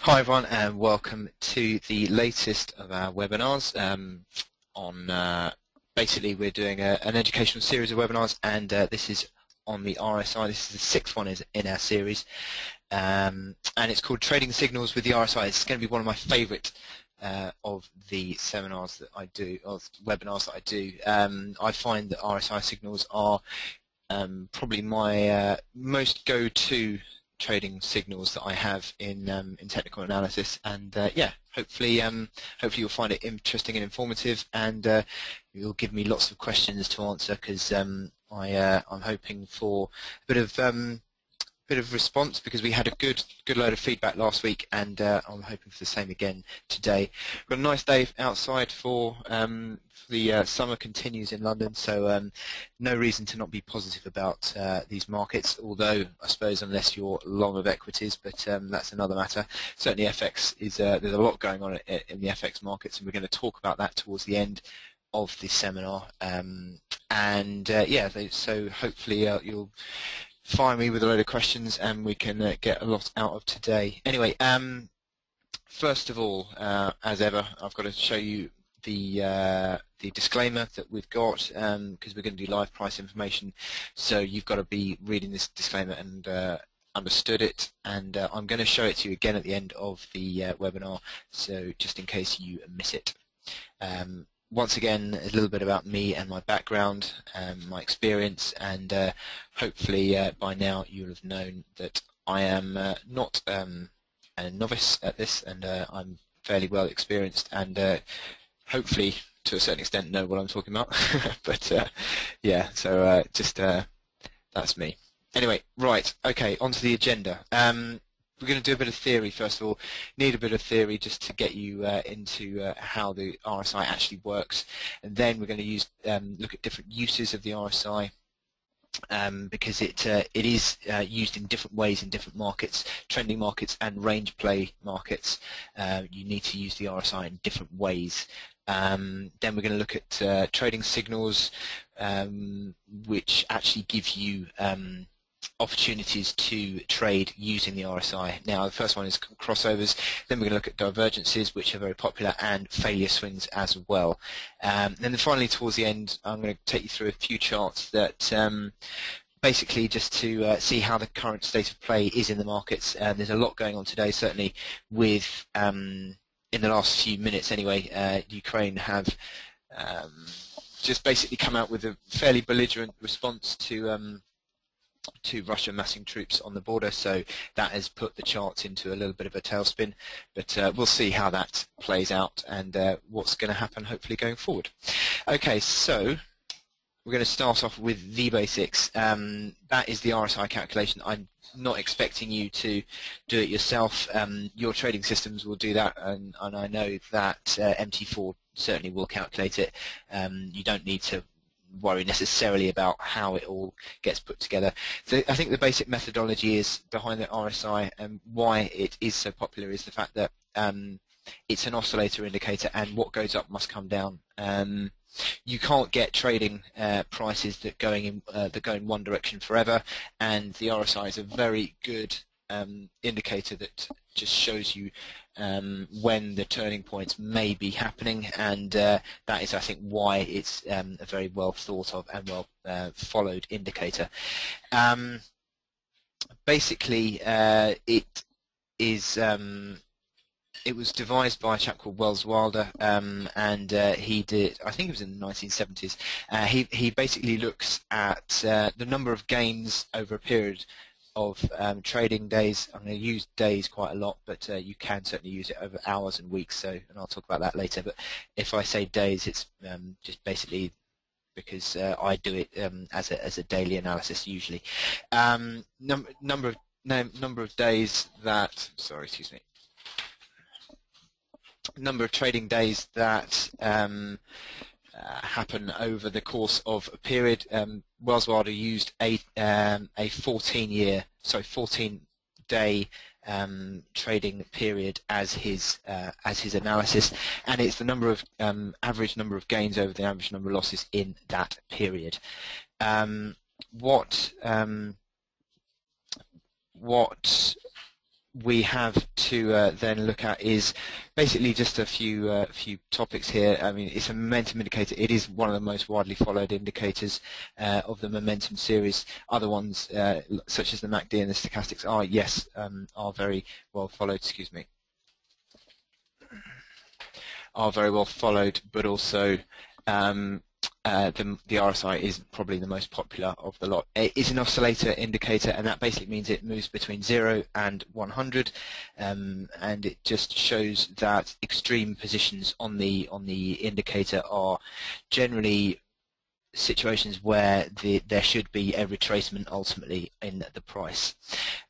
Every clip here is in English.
Hi everyone, and welcome to the latest of our webinars. Basically we're doing an educational series of webinars, and this is on the RSI. This is the sixth one in our series, and it's called Trading Signals with the RSI. It's going to be one of my favourite of the seminars that I do, of webinars that I do. I find that RSI signals are probably my most go-to trading signals that I have in technical analysis, and yeah, hopefully you'll find it interesting and informative, and you'll give me lots of questions to answer, because I'm hoping for a bit of response, because we had a good load of feedback last week, and I'm hoping for the same again today. We've got a nice day outside for the summer continues in London, so no reason to not be positive about these markets, although I suppose unless you're long of equities, but that's another matter. Certainly FX is, there's a lot going on in the FX markets, and we're going to talk about that towards the end of the seminar, yeah, so hopefully you'll fire me with a load of questions and we can get a lot out of today. Anyway, first of all, as ever, I've got to show you the disclaimer that we've got, because we're going to do live price information, so you've got to be reading this disclaimer and understood it, and I'm going to show it to you again at the end of the webinar, so just in case you miss it. Once again, a little bit about me and my background, my experience, and hopefully by now you'll have known that I am not a novice at this, and I'm fairly well experienced, and hopefully to a certain extent know what I'm talking about. But yeah, so just that's me. Anyway, right, okay, onto the agenda. We're going to do a bit of theory first of all. Need a bit of theory just to get you into how the RSI actually works, and then we're going to use look at different uses of the RSI, because it is used in different ways in different markets, trending markets and range play markets. You need to use the RSI in different ways. Then we're going to look at trading signals, which actually give you opportunities to trade using the RSI. Now, the first one is crossovers. Then we're going to look at divergences, which are very popular, and failure swings as well. And then finally, towards the end, I'm going to take you through a few charts that basically just to see how the current state of play is in the markets. There's a lot going on today, certainly with, in the last few minutes anyway, Ukraine have just basically come out with a fairly belligerent response to Russia massing troops on the border, so that has put the charts into a little bit of a tailspin, but we'll see how that plays out and what's going to happen hopefully going forward. Okay, so we're going to start off with the basics. That is the RSI calculation. I'm not expecting you to do it yourself. Your trading systems will do that, and I know that MT4 certainly will calculate it. You don't need to worry necessarily about how it all gets put together. So I think the basic methodology is behind the RSI, and why it is so popular is the fact that it's an oscillator indicator, and what goes up must come down. You can't get trading prices that go in one direction forever, and the RSI is a very good indicator that just shows you when the turning points may be happening, and that is, I think, why it's a very well thought of and well followed indicator. Basically, it was devised by a chap called Wells Wilder, and he did, I think it was in the 1970s. He basically looks at the number of gains over a period of trading days. I'm going to use days quite a lot, but you can certainly use it over hours and weeks, so, and I'll talk about that later. But if I say days, it's just basically because I do it as a daily analysis usually. Number of days that, sorry, excuse me, number of trading days that happen over the course of a period. Wells Wilder used a 14-day trading period as his analysis, and it's the number of average number of gains over the average number of losses in that period. What we have to then look at is basically just a few topics here. I mean, it's a momentum indicator. It is one of the most widely followed indicators of the momentum series. Other ones, such as the MACD and the stochastics, are are very well followed. Excuse me, are very well followed, but also the RSI is probably the most popular of the lot. It is an oscillator indicator, and that basically means it moves between 0 and 100, and it just shows that extreme positions on the indicator are generally situations where there should be a retracement ultimately in the price.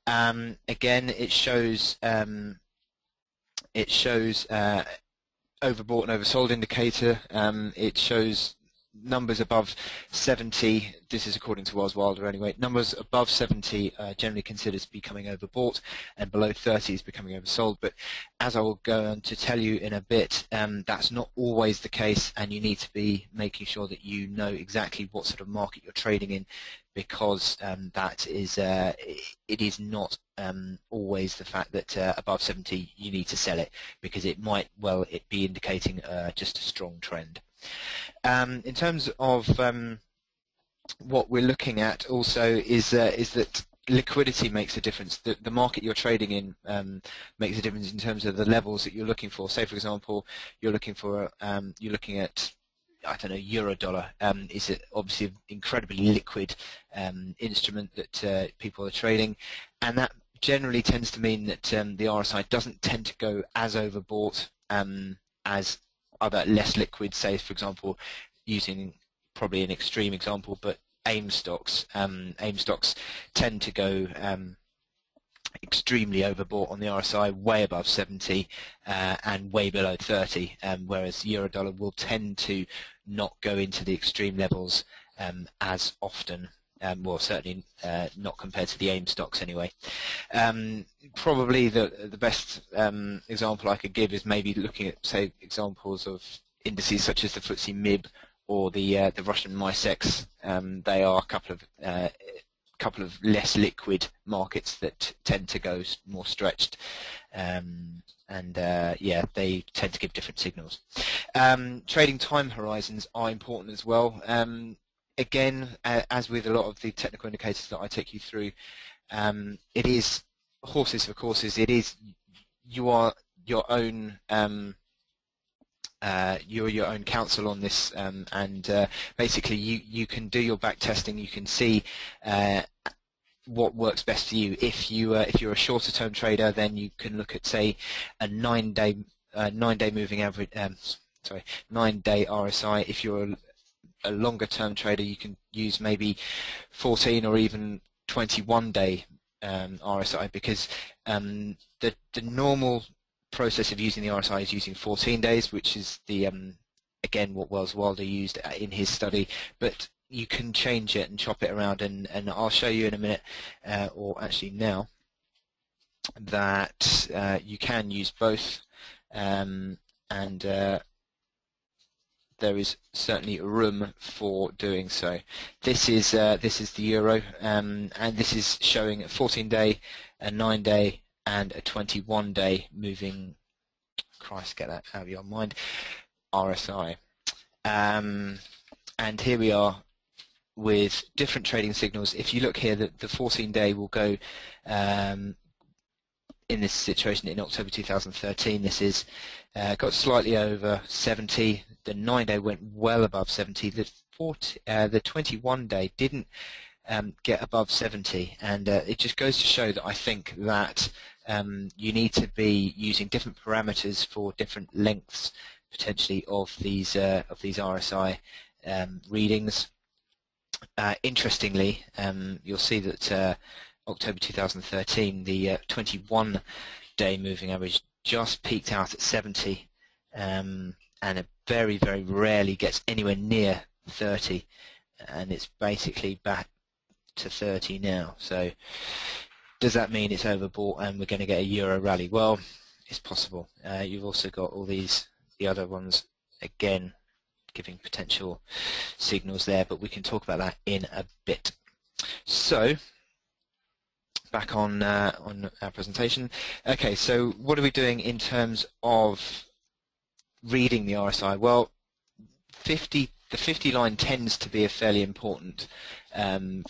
Again, it shows overbought and oversold indicator. It shows numbers above 70, this is according to Wells Wilder anyway, numbers above 70 generally considered to be becoming overbought, and below 30 is becoming oversold. But as I will go on to tell you in a bit, that's not always the case, and you need to be making sure that you know exactly what sort of market you're trading in, because that is it is not always the fact that above 70 you need to sell it, because it might well be indicating just a strong trend. In terms of what we're looking at also is that liquidity makes a difference. The market you're trading in makes a difference in terms of the levels that you're looking for. Say, for example, you're looking at, I don't know, euro dollar. Is obviously an incredibly liquid instrument that people are trading, and that generally tends to mean that the RSI doesn't tend to go as overbought as other less liquid, say, for example, using probably an extreme example, but AIM stocks. AIM stocks tend to go extremely overbought on the RSI, way above 70 and way below 30, whereas Eurodollar will tend to not go into the extreme levels as often. Well, certainly not compared to the AIM stocks anyway. Probably the best example I could give is maybe looking at, say, examples of indices such as the FTSE MIB or the Russian MISEX. They are a couple of less liquid markets that tend to go more stretched, and yeah, they tend to give different signals. Trading time horizons are important as well. Again, as with a lot of the technical indicators that I take you through, it is horses for courses. It is you are your own counsel on this, and basically you can do your back testing. You can see what works best for you. If you're a shorter term trader, then you can look at, say, a 9-day moving average. 9-day RSI. If you're a longer term trader, you can use maybe 14 or even 21-day RSI, because the normal process of using the RSI is using 14 days, which is the again what Wells Wilder used in his study, but you can change it and chop it around, and I'll show you in a minute, or actually now, that you can use both, and there is certainly room for doing so. This is the euro, and this is showing a 14-day, a 9-day, and a 21-day moving. Christ, get that out of your mind. RSI, and here we are with different trading signals. If you look here, the 14-day will go. In this situation in October 2013, this is got slightly over 70. The 9-day went well above 70. The 21-day didn't get above 70, and it just goes to show that I think that you need to be using different parameters for different lengths potentially of these RSI readings. Interestingly, you'll see that October 2013, the 21-day moving average just peaked out at 70, and it very, very rarely gets anywhere near 30, and it's basically back to 30 now. So does that mean it's overbought and we're going to get a euro rally? Well, it's possible. You've also got all the other ones again giving potential signals there, but we can talk about that in a bit. So back on our presentation. Okay, so what are we doing in terms of reading the RSI? Well, the 50 line tends to be a fairly important line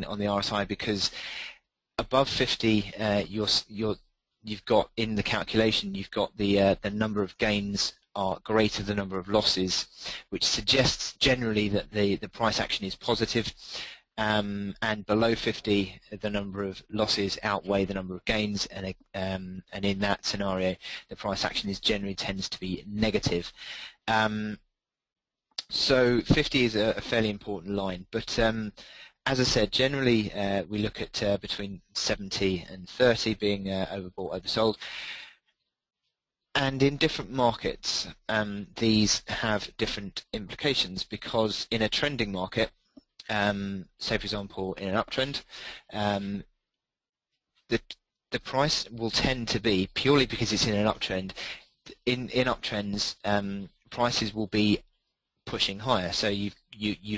on the RSI, because above 50, you've got in the calculation, you've got the number of gains are greater than the number of losses, which suggests generally that the price action is positive. And below 50, the number of losses outweigh the number of gains, and in that scenario, the price action generally tends to be negative. So 50 is a fairly important line, but as I said, generally we look at between 70 and 30 being overbought, oversold. And in different markets, these have different implications, because in a trending market, say for example in an uptrend, the price will tend to be, purely because it's in an uptrend, in uptrends prices will be pushing higher. So you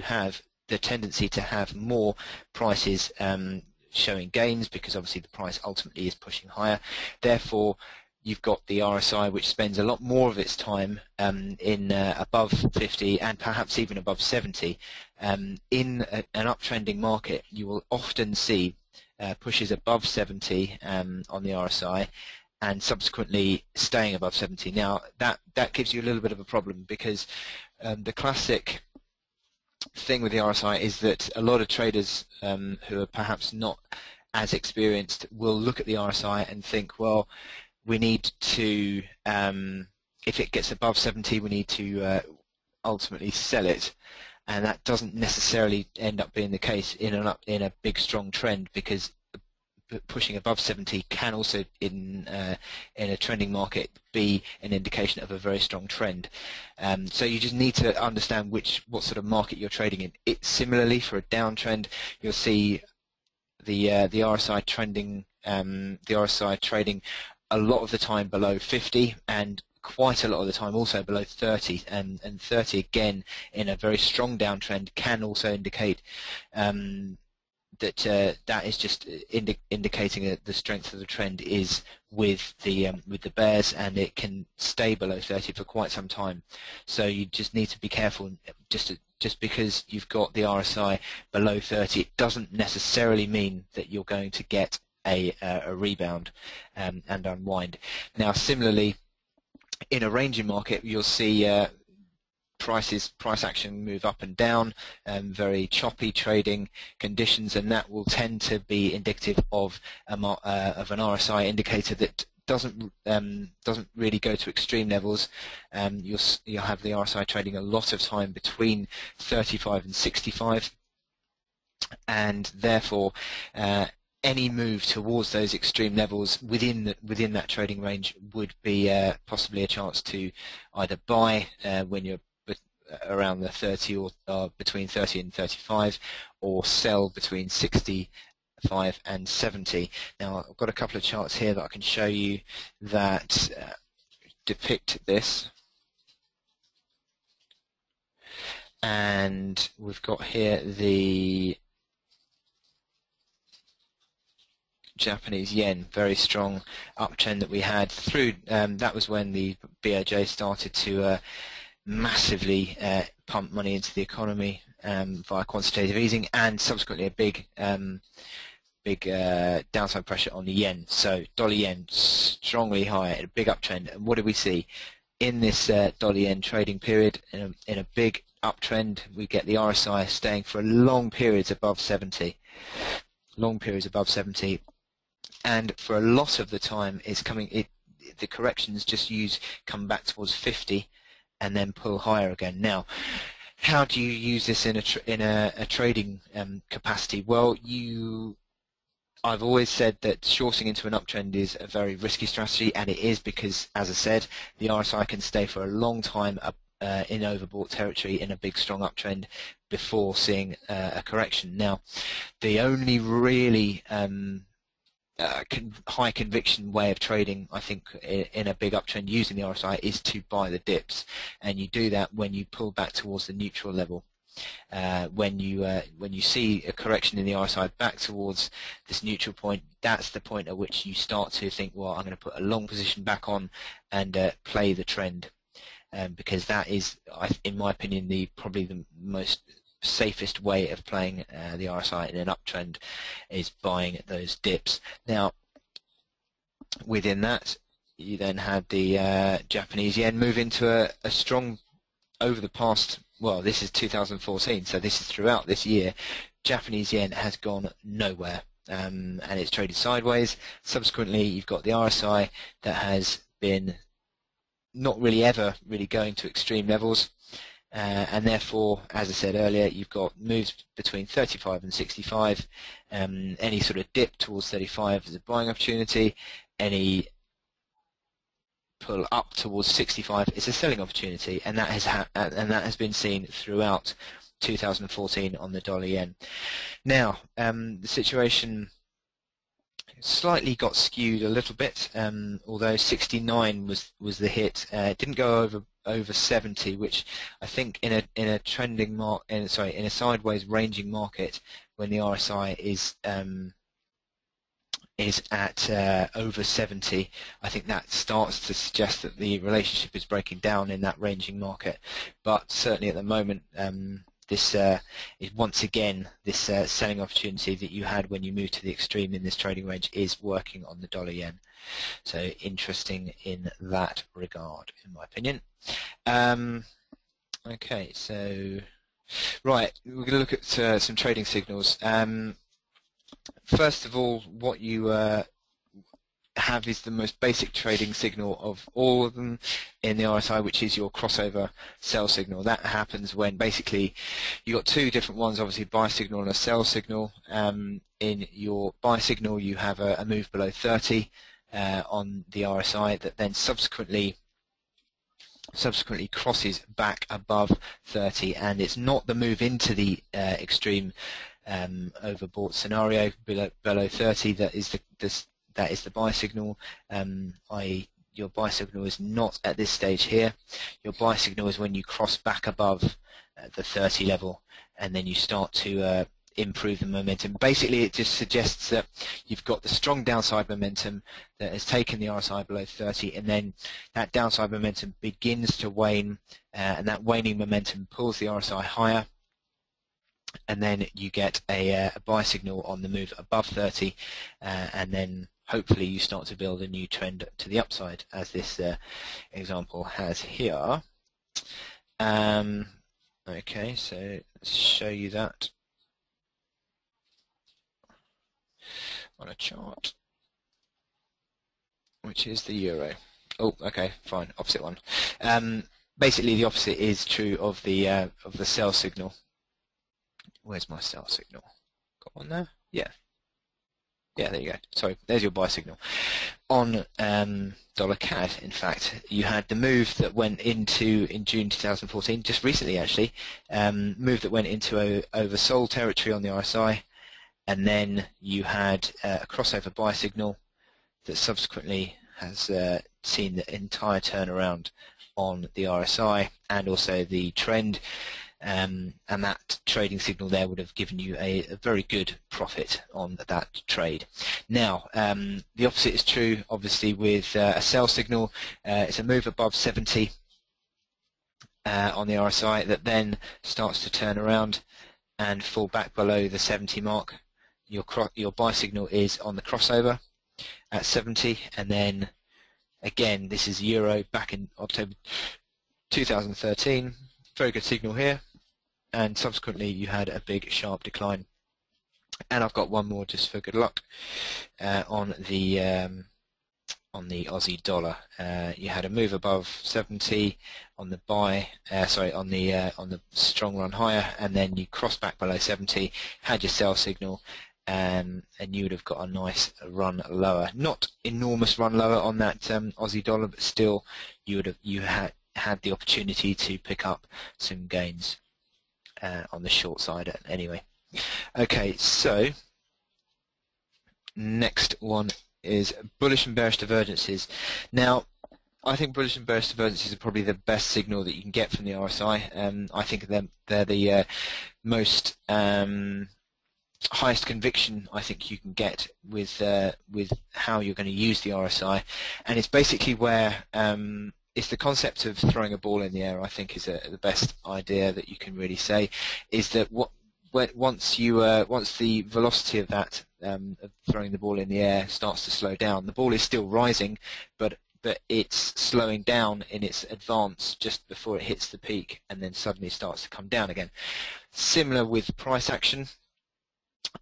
have the tendency to have more prices showing gains, because obviously the price ultimately is pushing higher. Therefore, you've got the RSI, which spends a lot more of its time in above 50 and perhaps even above 70. In an uptrending market, you will often see pushes above 70 on the RSI, and subsequently staying above 70. Now that gives you a little bit of a problem, because the classic thing with the RSI is that a lot of traders who are perhaps not as experienced will look at the RSI and think, well, we need to, if it gets above 70, we need to ultimately sell it, and that doesn't necessarily end up being the case in a big strong trend, because pushing above 70 can also in a trending market be an indication of a very strong trend. So you just need to understand what sort of market you're trading in. Similarly, for a downtrend, you'll see the RSI trending, trading a lot of the time below 50, and quite a lot of the time also below 30, and 30 again in a very strong downtrend can also indicate that is just indicating that the strength of the trend is with the bears, and it can stay below 30 for quite some time. So you just need to be careful. Just because you've got the RSI below 30, it doesn't necessarily mean that you're going to get a rebound and unwind. Now, similarly, in a ranging market, you'll see price action move up and down, very choppy trading conditions, and that will tend to be indicative of an RSI indicator that doesn't really go to extreme levels. You'll have the RSI trading a lot of time between 35 and 65, and therefore any move towards those extreme levels within that trading range would be possibly a chance to either buy when you're around the 30 or between 30 and 35, or sell between 65 and 70. Now, I've got a couple of charts here that I can show you that depict this. And we've got here the Japanese yen, very strong uptrend that we had through. That was when the BOJ started to massively pump money into the economy via quantitative easing, and subsequently a big downside pressure on the yen. So dollar yen strongly higher, a big uptrend. And what did we see in this dollar yen trading period? In a big uptrend, we get the RSI staying for long periods above 70, and for a lot of the time the corrections just come back towards 50 and then pull higher again. Now, how do you use this in a trading capacity? Well, I've always said that shorting into an uptrend is a very risky strategy, and it is because, as I said, the RSI can stay for a long time in overbought territory in a big strong uptrend before seeing a correction. Now, the only really high conviction way of trading, I think, in a big uptrend using the RSI is to buy the dips, and you do that when you pull back towards the neutral level. when you see a correction in the RSI back towards this neutral point, that's the point at which you start to think, well, I'm going to put a long position back on and play the trend, because that is, in my opinion, probably the most safest way of playing the RSI in an uptrend, is buying those dips. Now, within that, you then had the Japanese yen move into a strong, over the past, well, this is 2014, so this is throughout this year, Japanese yen has gone nowhere, and it's traded sideways. Subsequently, you've got the RSI that has been not really ever really going to extreme levels, and therefore, as I said earlier, you've got moves between 35 and 65. Any sort of dip towards 35 is a buying opportunity. Any pull up towards 65 is a selling opportunity, and that has been seen throughout 2014 on the dollar yen. Now, the situation slightly got skewed a little bit, although 69 was the hit. It didn't go over 70, which I think in a trending in a sideways ranging market, when the RSI is at over 70, I think that starts to suggest that the relationship is breaking down in that ranging market. But certainly at the moment, this is once again this selling opportunity that you had when you moved to the extreme in this trading range is working on the dollar yen. So interesting in that regard, in my opinion. Okay, so right, we're going to look at some trading signals. First of all, what you have is the most basic trading signal of all of them in the RSI, which is your crossover sell signal. That happens when basically you've got two different ones, obviously buy signal and a sell signal. In your buy signal, you have a move below 30 on the RSI that then subsequently crosses back above 30, and it's not the move into the extreme overbought scenario below 30 that is the buy signal, i.e. your buy signal is not at this stage here. Your buy signal is when you cross back above the 30 level, and then you start to improve the momentum. Basically, it just suggests that you've got the strong downside momentum that has taken the RSI below 30, and then that downside momentum begins to wane, and that waning momentum pulls the RSI higher, and then you get a buy signal on the move above 30, and then hopefully you start to build a new trend to the upside, as this example has here. Okay, so let's show you that on a chart, which is the euro. Oh, okay, fine, opposite one. Basically, the opposite is true of the sell signal. Where's my sell signal? Got one there? Yeah. Yeah, there you go. Sorry, there's your buy signal. On dollar CAD, in fact, you had the move that went into in June 2014, just recently actually, move that went into oversold territory on the RSI, and then you had a crossover buy signal that subsequently has seen the entire turnaround on the RSI and also the trend. And that trading signal there would have given you a very good profit on that trade. Now, the opposite is true, obviously, with a sell signal. It's a move above 70 on the RSI that then starts to turn around and fall back below the 70 mark. Your buy signal is on the crossover at 70, and then again, this is euro back in October 2013. Very good signal here. And subsequently you had a big sharp decline. And I've got one more just for good luck on the Aussie dollar. You had a move above 70 on the buy, on the strong run higher, and then you crossed back below 70, had your sell signal, and you would have got a nice run lower. Not enormous run lower on that Aussie dollar, but still you had the opportunity to pick up some gains on the short side anyway. Okay, so next one is bullish and bearish divergences. Now, I think bullish and bearish divergences are probably the best signal that you can get from the RSI. I think they're the most highest conviction I think you can get with how you're going to use the RSI, and it's basically where it's the concept of throwing a ball in the air. I think is the best idea that you can really say, is that once the velocity of that of throwing the ball in the air starts to slow down, the ball is still rising, but it's slowing down in its advance just before it hits the peak, and then suddenly starts to come down again. Similar with price action,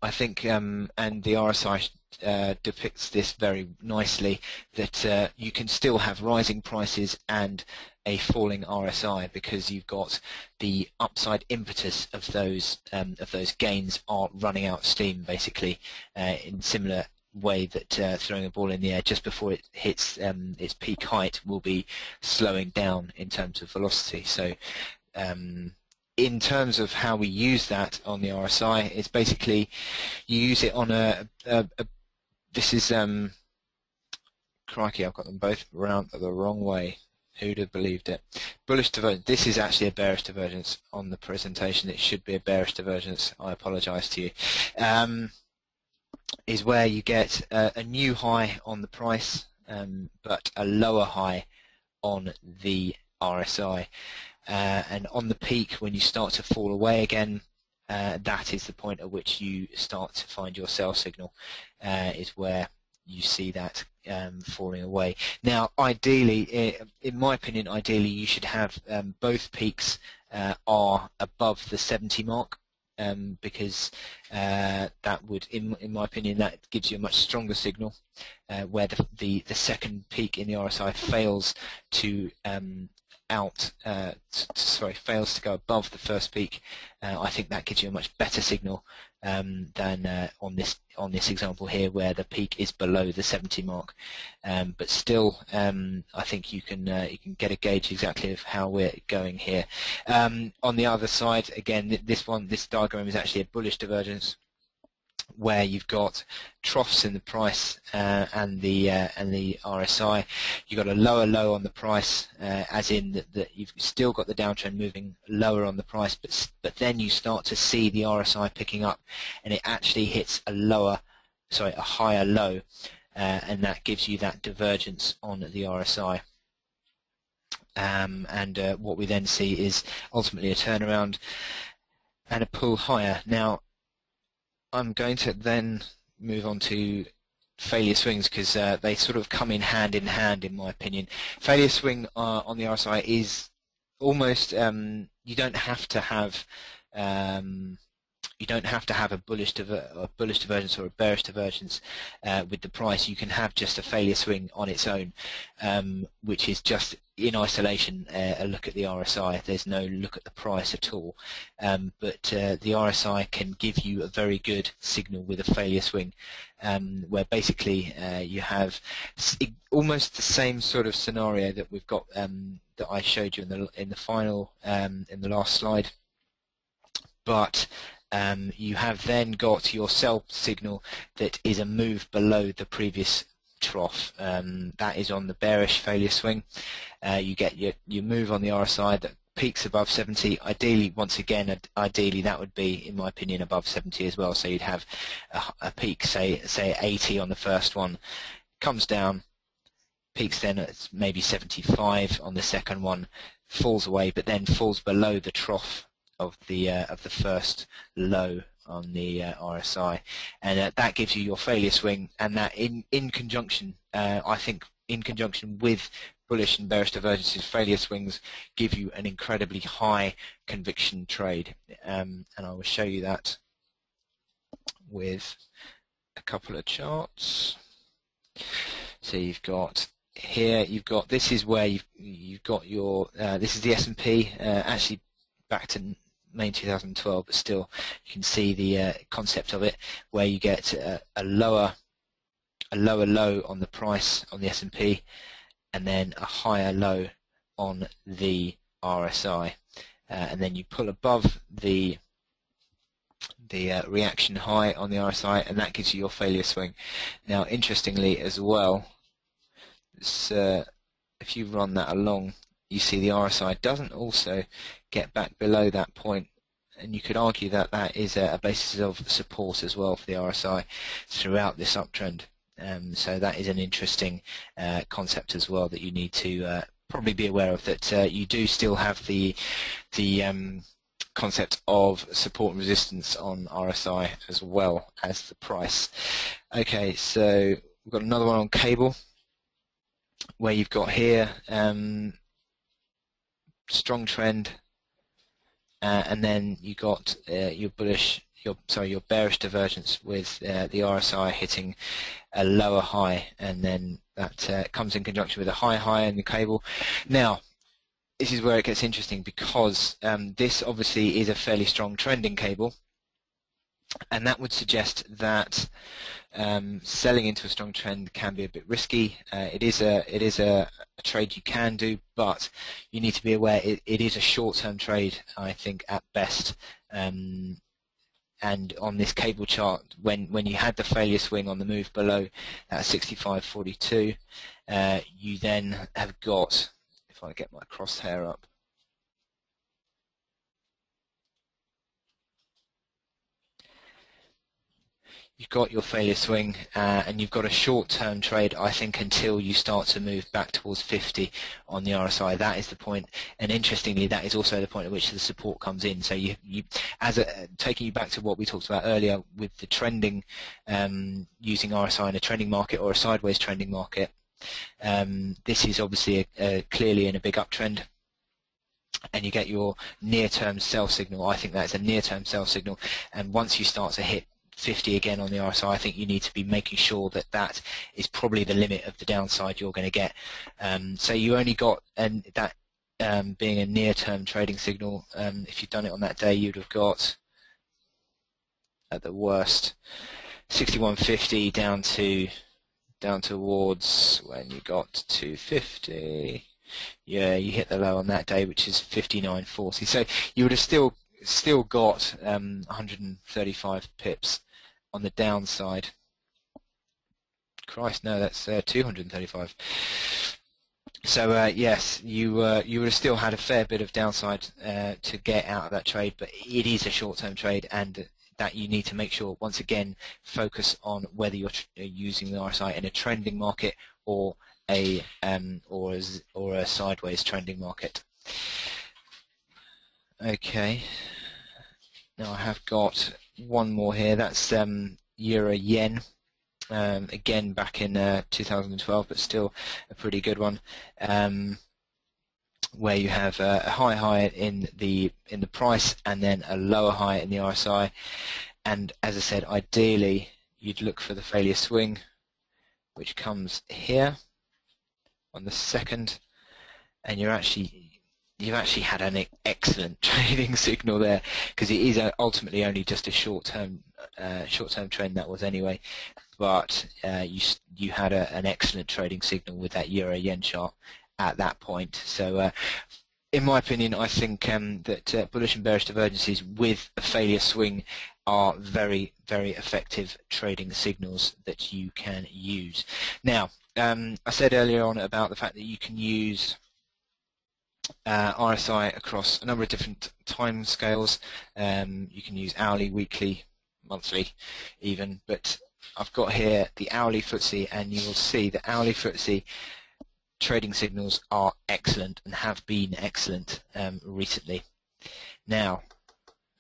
I think, and the RSI depicts this very nicely, that you can still have rising prices and a falling RSI, because you've got the upside impetus of those gains are running out of steam, basically, in similar way that throwing a ball in the air just before it hits its peak height will be slowing down in terms of velocity. So in terms of how we use that on the RSI, it's basically you use it on this is crikey, I've got them both around the wrong way. Who'd have believed it? Bullish divergence. This is actually a bearish divergence on the presentation. It should be a bearish divergence. I apologise to you. Is where you get a new high on the price, but a lower high on the RSI. And on the peak, when you start to fall away again, that is the point at which you start to find your sell signal, is where you see that falling away. Now, ideally, in my opinion, ideally you should have both peaks are above the 70 mark, because that would, in my opinion, that gives you a much stronger signal. Where the second peak in the RSI fails to fails to go above the first peak, I think that gives you a much better signal than on this example here, where the peak is below the 70 mark. But still, I think you can get a gauge exactly of how we're going here. On the other side, again, this diagram is actually a bullish divergence, where you've got troughs in the price and the RSI. You've got a lower low on the price, as in that you've still got the downtrend moving lower on the price, but then you start to see the RSI picking up, and it actually hits a higher low, and that gives you that divergence on the RSI. What we then see is ultimately a turnaround and a pull higher. Now, I'm going to then move on to failure swings, because they sort of come in hand, in my opinion. Failure swing on the RSI is almost you don't have to have a bullish divergence or a bearish divergence with the price. You can have just a failure swing on its own, which is just in isolation a look at the RSI. There's no look at the price at all, but the RSI can give you a very good signal with a failure swing, where basically you have almost the same sort of scenario that we've got that I showed you in the last slide, but you have then got your sell signal that is a move below the previous trough. That is on the bearish failure swing. You get your move on the RSI that peaks above 70. Ideally, once again, ideally that would be, in my opinion, above 70 as well. So you'd have a peak, say 80 on the first one, comes down, peaks then at maybe 75 on the second one, falls away, but then falls below the trough of the first low on the RSI, and that gives you your failure swing. And that in conjunction, I think, in conjunction with bullish and bearish divergences, failure swings give you an incredibly high conviction trade, and I will show you that with a couple of charts. So you've got here, this is where you've got your this is the S&P, actually back to May 2012, but still you can see the concept of it, where you get a lower low on the price on the S&P, and then a higher low on the RSI, and then you pull above the reaction high on the RSI, and that gives you your failure swing. Now, interestingly as well, if you run that along, you see the RSI doesn't also get back below that point, and you could argue that that is a basis of support as well for the RSI throughout this uptrend. So that is an interesting concept as well that you need to probably be aware of, that you do still have the concept of support and resistance on RSI as well as the price. Okay, so we've got another one on cable, where you've got here strong trend, and then you got your bearish divergence with the RSI hitting a lower high, and then that comes in conjunction with a high in the cable. Now, this is where it gets interesting, because this obviously is a fairly strong trending cable, and that would suggest that selling into a strong trend can be a bit risky. It is a trade you can do, but you need to be aware it is a short-term trade, I think, at best. And on this cable chart, when you had the failure swing on the move below at 65.42, you then have got, if I get my crosshair up, you've got your failure swing, and you've got a short-term trade, I think, until you start to move back towards 50 on the RSI. That is the point, and interestingly, that is also the point at which the support comes in. So taking you back to what we talked about earlier with the trending, using RSI in a trending market or a sideways trending market, this is obviously clearly in a big uptrend, and you get your near-term sell signal. I think that's a near-term sell signal, and once you start to hit 50 again on the RSI, I think you need to be making sure that that is probably the limit of the downside you're going to get. So you only got that being a near-term trading signal. If you'd done it on that day, you'd have got, at the worst, 61.50 down towards when you got to 50. Yeah, you hit the low on that day, which is 59.40. So you would have still got 135 pips on the downside. Christ, no, that's 235. So yes, you would have still had a fair bit of downside to get out of that trade, but it is a short-term trade, and that you need to make sure, once again, focus on whether you're using the RSI in a trending market or a sideways trending market. Okay. Now I have got one more here. That's Euro Yen. Again, back in 2012, but still a pretty good one. Where you have a high in the price, and then a lower high in the RSI. And as I said, ideally you'd look for the failure swing, which comes here on the second, and you've actually had an excellent trading signal there, because it is ultimately only just a short-term trend that was anyway. But you had an excellent trading signal with that Euro Yen chart at that point. So in my opinion, I think that bullish and bearish divergences with a failure swing are very, very effective trading signals that you can use. Now, I said earlier on about the fact that you can use RSI across a number of different time scales. You can use hourly, weekly, monthly even, but I've got here the hourly FTSE, and you will see the hourly FTSE trading signals are excellent and have been excellent recently. Now,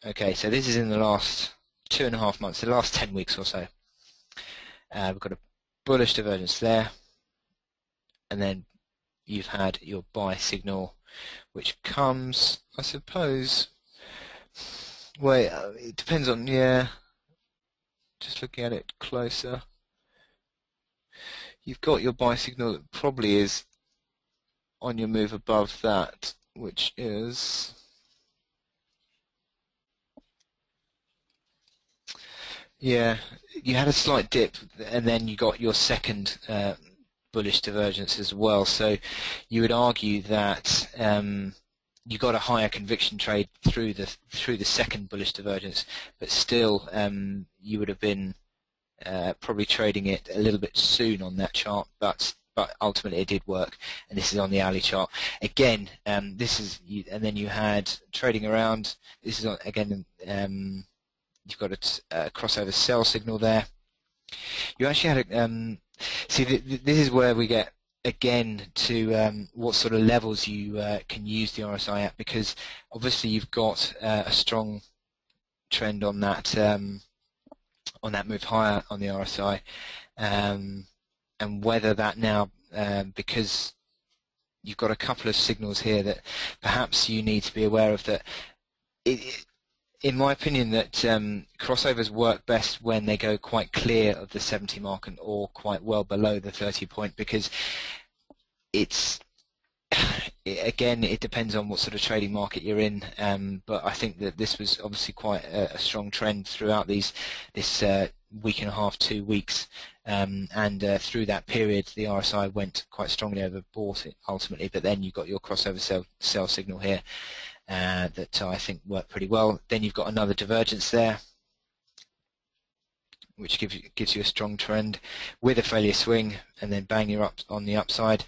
okay, so this is in the last 2.5 months, the last 10 weeks or so. We've got a bullish divergence there, and then you've had your buy signal, which comes, I suppose, well, it depends on, yeah, just looking at it closer, you've got your buy signal that probably is on your move above that, which is, yeah, you had a slight dip, and then you got your second bullish divergence as well. So you would argue that you got a higher conviction trade through the second bullish divergence, but still you would have been probably trading it a little bit soon on that chart, but but ultimately it did work, and this is on the hourly chart. Again, this is, and then you had trading around. This is on, again, you've got a crossover sell signal there. You actually had a, see, this is where we get again to what sort of levels you can use the RSI at, because obviously you've got a strong trend on that move higher on the RSI, and whether that now, because you've got a couple of signals here that perhaps you need to be aware of, that in my opinion, that crossovers work best when they go quite clear of the 70 mark and or quite well below the 30 point, because again, it depends on what sort of trading market you're in, but I think that this was obviously quite a strong trend throughout this week and a half, 2 weeks, and through that period the RSI went quite strongly overbought it ultimately, but then you've got your crossover sell signal here that I think worked pretty well. Then you've got another divergence there, which gives you a strong trend with a failure swing, and then bang, you're up on the upside.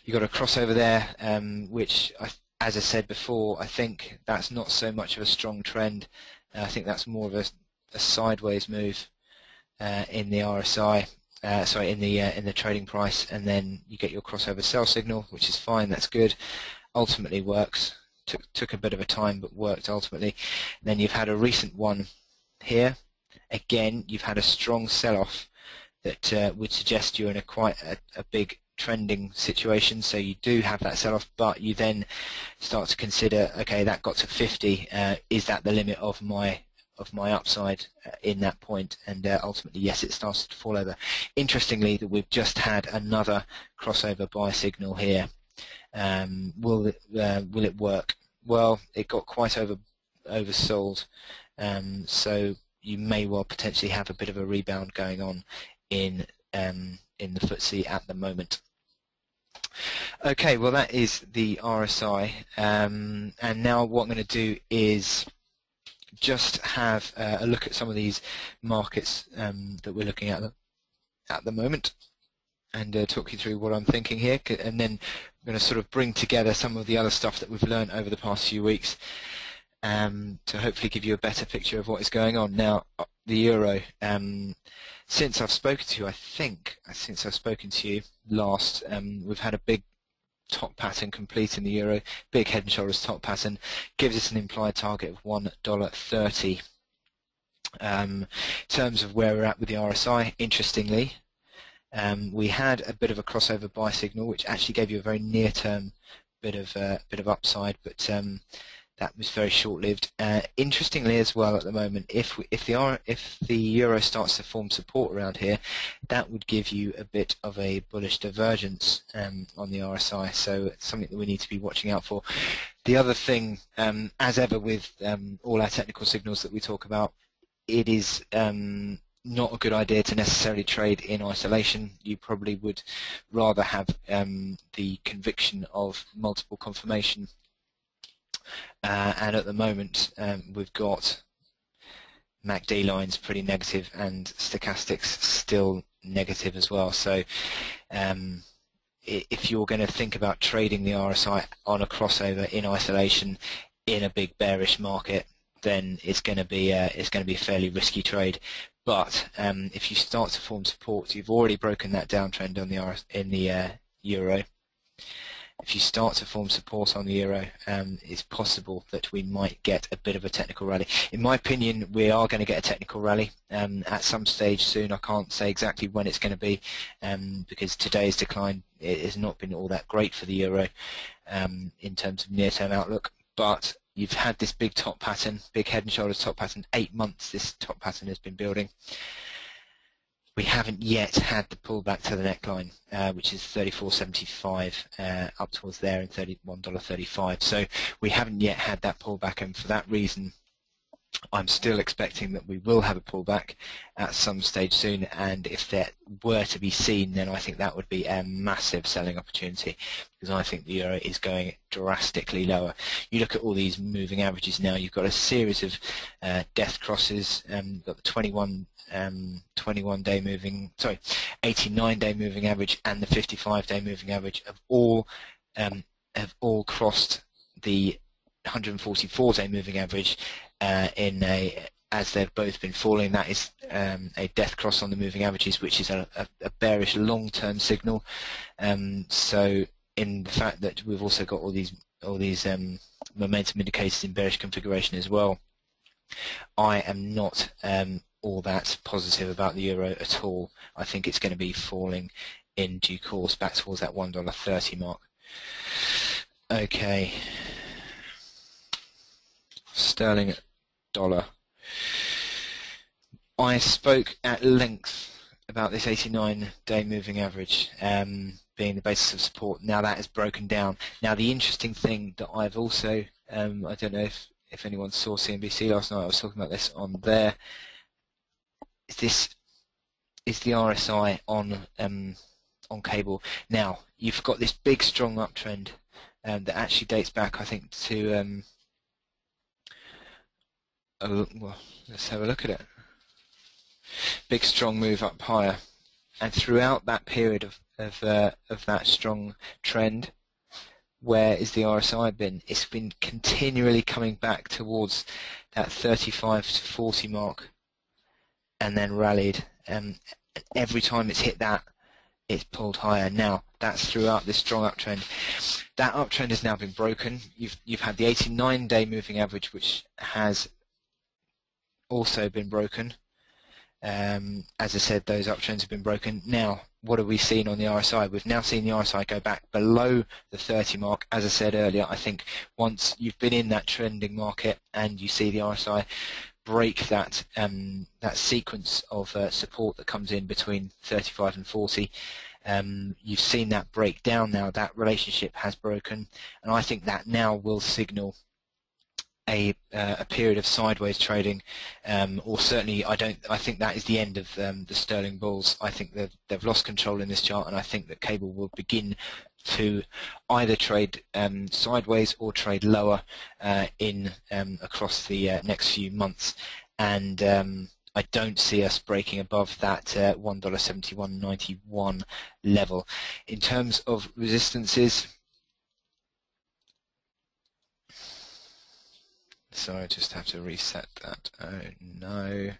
You've got a crossover there, which, as I said before, I think that's not so much of a strong trend. I think that's more of a sideways move in the RSI, sorry, in the trading price, and then you get your crossover sell signal, which is fine. That's good. Ultimately works. Took a bit of a time, but worked ultimately. And then you've had a recent one here. Again, you've had a strong sell-off that would suggest you're in quite a big trending situation. So you do have that sell-off, but you then start to consider, okay, that got to 50. Is that the limit of my upside in that point? And ultimately, yes, it starts to fall over. Interestingly, that we've just had another crossover buy signal here. Will it work? Well, it got quite oversold, so you may well potentially have a bit of a rebound going on in the FTSE at the moment. Okay, well, that is the RSI, and now what I'm going to do is just have a look at some of these markets that we're looking at the moment, and talk you through what I'm thinking here, and then I'm going to sort of bring together some of the other stuff that we've learned over the past few weeks to hopefully give you a better picture of what is going on. Now, the euro, since I've spoken to you, I think, since I've spoken to you last, we've had a big top pattern complete in the euro, big head and shoulders top pattern, gives us an implied target of $1.30. In terms of where we're at with the RSI, interestingly, we had a bit of a crossover buy signal, which actually gave you a very near-term bit of upside, but that was very short-lived. Interestingly, as well, at the moment, if the euro starts to form support around here, that would give you a bit of a bullish divergence on the RSI. So it's something that we need to be watching out for. The other thing, as ever with all our technical signals that we talk about, it is not a good idea to necessarily trade in isolation. You probably would rather have the conviction of multiple confirmation, and at the moment we've got MACD lines pretty negative and stochastics still negative as well. So if you're going to think about trading the RSI on a crossover in isolation in a big bearish market, then it's going to be a fairly risky trade. But if you start to form support, you've already broken that downtrend on the euro. If you start to form support on the euro, it's possible that we might get a bit of a technical rally. In my opinion, we are going to get a technical rally at some stage soon. I can't say exactly when it's going to be, because today's decline has not been all that great for the euro in terms of near-term outlook. But you've had this big top pattern, big head and shoulders top pattern, 8 months this top pattern has been building. We haven't yet had the pullback to the neckline, which is 34.75 up towards there and $31.35. So we haven't yet had that pullback, and for that reason, I'm still expecting that we will have a pullback at some stage soon. And if that were to be seen, then I think that would be a massive selling opportunity, because I think the euro is going drastically lower. You look at all these moving averages now. You've got a series of death crosses. You've got the 21 89-day moving average and the 55-day moving average have all crossed the 144-day moving average as they've both been falling. That is a death cross on the moving averages, which is a bearish long-term signal. So in the fact that we've also got all these momentum indicators in bearish configuration as well, I am not all that positive about the euro at all. I think it's going to be falling in due course back towards that $1.30 mark. Okay, sterling dollar. I spoke at length about this 89-day moving average being the basis of support. Now that has broken down. Now the interesting thing that I've also, I don't know if anyone saw CNBC last night, I was talking about this on there, is the RSI on cable. Now you've got this big strong uptrend that actually dates back, I think, to well, let's have a look at it. Big strong move up higher, and throughout that period of that strong trend, where is the RSI been? It's been continually coming back towards that 35 to 40 mark, and then rallied. Every time it's hit that, it's pulled higher. Now that's throughout this strong uptrend. That uptrend has now been broken. You've had the 89-day moving average, which has also been broken. As I said, those uptrends have been broken. Now, what have we seen on the RSI? We've now seen the RSI go back below the 30 mark. As I said earlier, I think once you've been in that trending market and you see the RSI break that sequence of support that comes in between 35 and 40, you've seen that break down now. That relationship has broken, and I think that now will signal a period of sideways trading, or certainly I think that is the end of the sterling bulls. I think they've lost control in this chart, and I think that cable will begin to either trade sideways or trade lower across the next few months. And I don't see us breaking above that $1.7191 level. In terms of resistances, so I just have to reset that. Oh no.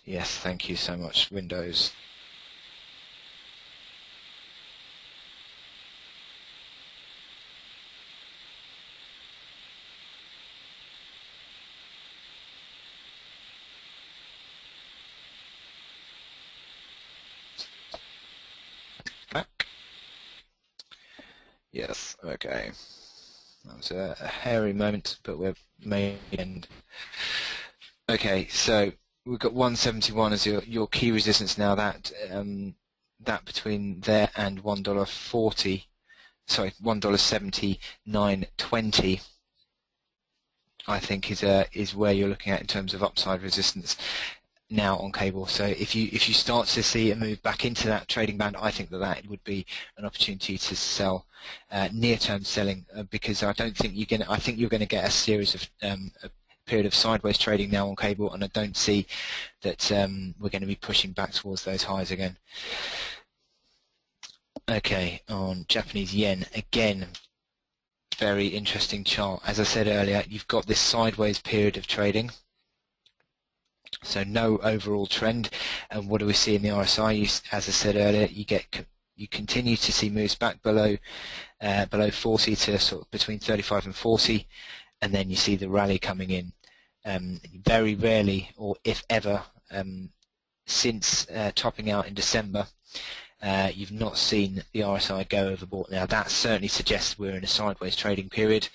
Yes, thank you so much, Windows. Back. Yes, okay. That was a hairy moment, but we're made end. Okay, so we've got 171 as your key resistance now. That between there and $1.40, sorry, $1.7920, I think is where you're looking at in terms of upside resistance now on cable. So if you start to see a move back into that trading band, I think that would be an opportunity to sell, near-term selling, because I don't think I think you're going to get a series of a period of sideways trading now on cable, and I don't see that we're going to be pushing back towards those highs again. Okay, on Japanese yen, again, very interesting chart. As I said earlier, you've got this sideways period of trading. So no overall trend, and what do we see in the RSI? As I said earlier, you continue to see moves back below 40 to sort of between 35 and 40, and then you see the rally coming in. Very rarely, or if ever, since topping out in December, you've not seen the RSI go overbought. Now that certainly suggests we're in a sideways trading period.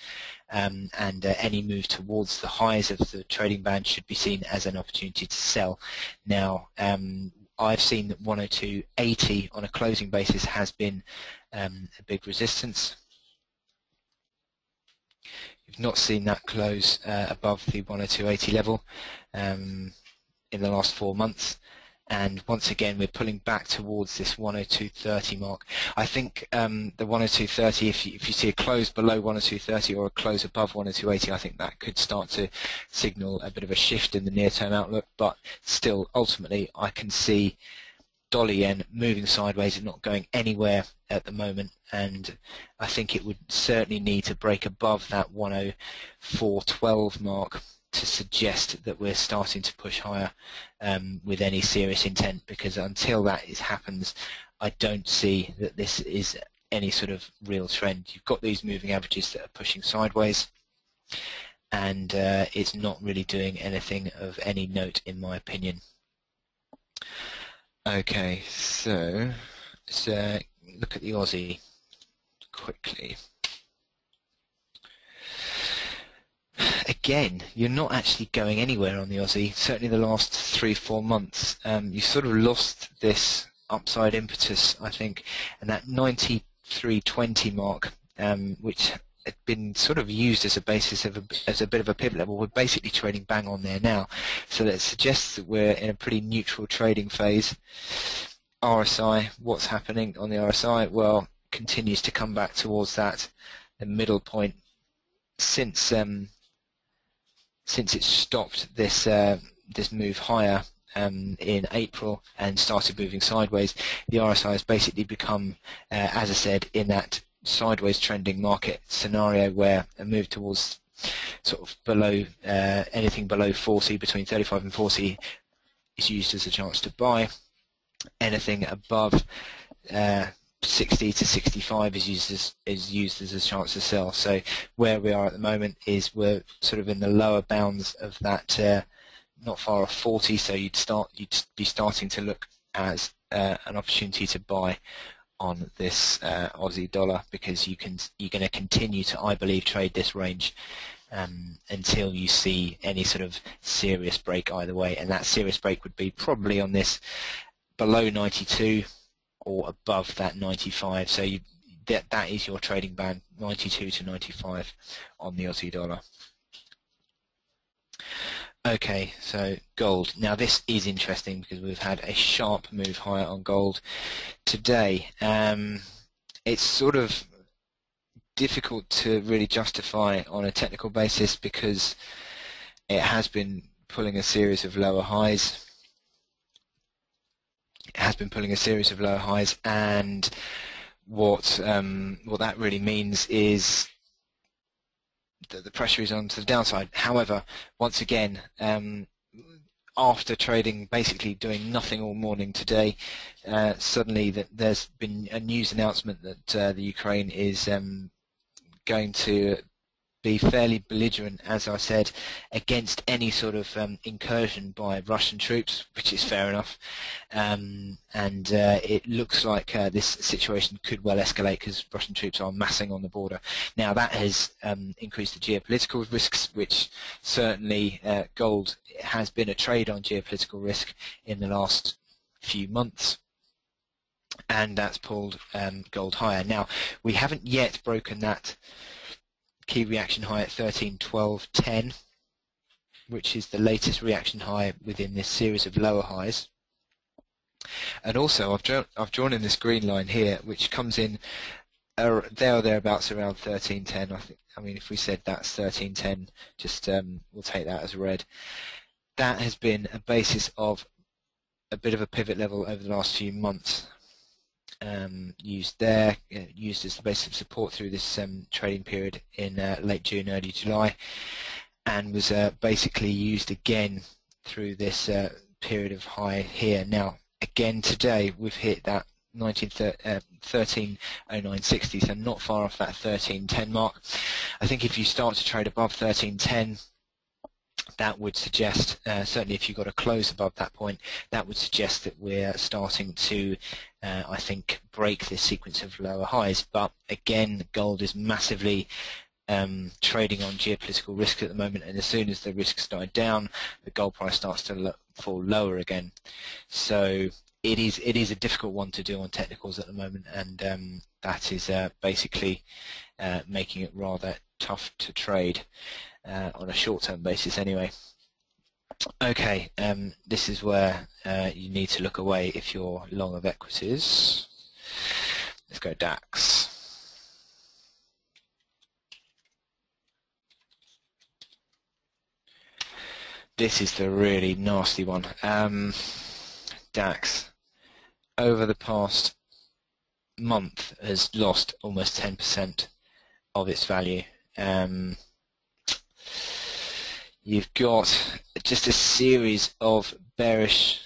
And any move towards the highs of the trading band should be seen as an opportunity to sell. Now, I've seen that 102.80 on a closing basis has been a big resistance. You've not seen that close above the 102.80 level in the last 4 months. and once again we're pulling back towards this 102.30 mark. I think the 102.30, if you see a close below 102.30 or a close above 102.80, I think that could start to signal a bit of a shift in the near-term outlook, but still ultimately I can see dollar yen moving sideways and not going anywhere at the moment, and I think it would certainly need to break above that 104.12 mark to suggest that we're starting to push higher with any serious intent, because until that happens, I don't see that this is any sort of real trend. You've got these moving averages that are pushing sideways, and it's not really doing anything of any note in my opinion. Okay, so let's look at the Aussie quickly. Again, you're not actually going anywhere on the Aussie. Certainly the last 3-4 months, you sort of lost this upside impetus, I think, and that 93.20 mark, which had been sort of used as a basis of as a bit of a pivot level. We're basically trading bang on there now, so that suggests that we're in a pretty neutral trading phase. RSI, what's happening on the RSI? Well, continues to come back towards that the middle point since it stopped this this move higher in April and started moving sideways. The RSI has basically become, as I said, in that sideways trending market scenario where a move towards sort of below anything below 40, between 35 and 40, is used as a chance to buy. Anything above 60 to 65 is used as a chance to sell. So where we are at the moment is we're sort of in the lower bounds of that, not far off 40. So you'd be starting to look as an opportunity to buy on this Aussie dollar, because you're going to continue to, I believe, trade this range until you see any sort of serious break either way, and that serious break would be probably on this below 92 or above that 95. So that is your trading band, 92 to 95 on the Aussie dollar. Okay, so gold. Now this is interesting because we've had a sharp move higher on gold today. It's sort of difficult to really justify on a technical basis because it has been pulling a series of lower highs. And what that really means is that the pressure is on to the downside. However, once again, after trading, basically doing nothing all morning today, suddenly there's been a news announcement that the Ukraine is going to be fairly belligerent, as I said, against any sort of incursion by Russian troops, which is fair enough, and it looks like this situation could well escalate because Russian troops are massing on the border. Now that has increased the geopolitical risks, which certainly gold has been a trade on geopolitical risk in the last few months, and that's pulled gold higher. Now we haven't yet broken that key reaction high at 13.12.10, which is the latest reaction high within this series of lower highs. And also I've drawn in this green line here, which comes in there or thereabouts around 13.10. I mean, if we said that's 13.10, just we'll take that as red. That has been a basis of a bit of a pivot level over the last few months. Used as the basis of support through this trading period in late June, early July, and was basically used again through this period of high here. Now again today we've hit that 13.0960, so not far off that 13.10 mark. I think if you start to trade above 13.10, that would suggest, certainly if you got a close above that point, that would suggest that we're starting to, I think, break this sequence of lower highs. But again, gold is massively trading on geopolitical risk at the moment, and as soon as the risks die down, the gold price starts to fall lower again. So it is a difficult one to do on technicals at the moment, and that is basically making it rather tough to trade on a short-term basis anyway. Okay, this is where you need to look away if you're long of equities. Let's go DAX. This is the really nasty one. DAX over the past month has lost almost 10% of its value. You've got just a series of bearish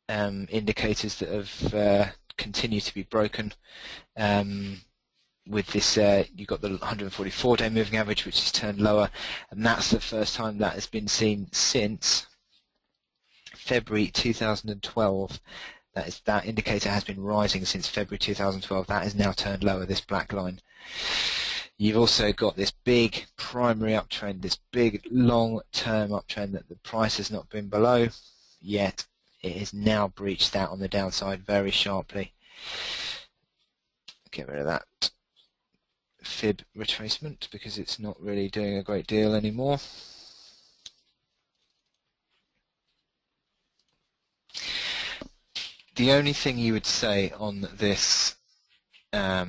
indicators that have continued to be broken. With this, you've got the 144-day moving average, which has turned lower, and that's the first time that has been seen since February 2012. That indicator has been rising since February 2012. That has now turned lower, this black line. You've also got this big primary uptrend, this big long-term uptrend that the price has not been below, yet it has now breached that on the downside very sharply. Get rid of that fib retracement because it's not really doing a great deal anymore. The only thing you would say on this, I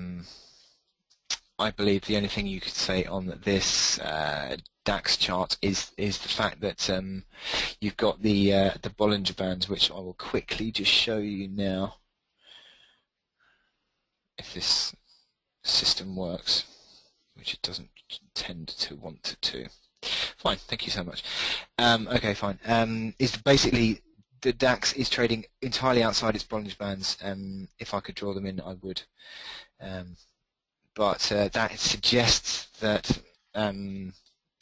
believe the only thing you could say on this DAX chart is the fact that you've got the Bollinger Bands, which I will quickly just show you now, if this system works, which it doesn't tend to want to. Fine, thank you so much. Okay, fine. Is basically the DAX is trading entirely outside its Bollinger Bands. If I could draw them in, I would. But that suggests that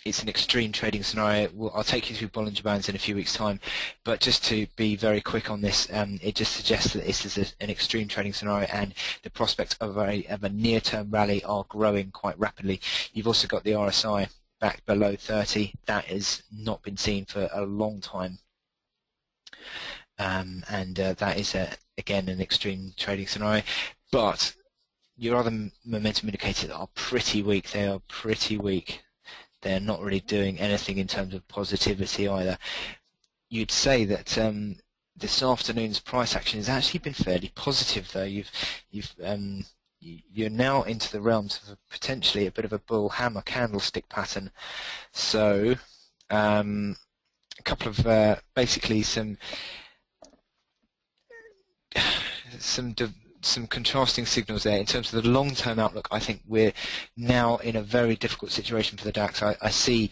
it's an extreme trading scenario. I'll take you through Bollinger Bands in a few weeks' time, but just to be very quick on this, it just suggests that this is an extreme trading scenario, and the prospects of a near-term rally are growing quite rapidly. You've also got the RSI back below 30. That has not been seen for a long time, and that is again an extreme trading scenario. But your other momentum indicators are pretty weak. They are pretty weak. They're not really doing anything in terms of positivity either. You'd say that this afternoon's price action has actually been fairly positive, though. You're now into the realms of potentially a bit of a bull hammer candlestick pattern. So a couple of basically some contrasting signals there. In terms of the long-term outlook, I think we're now in a very difficult situation for the DAX. I see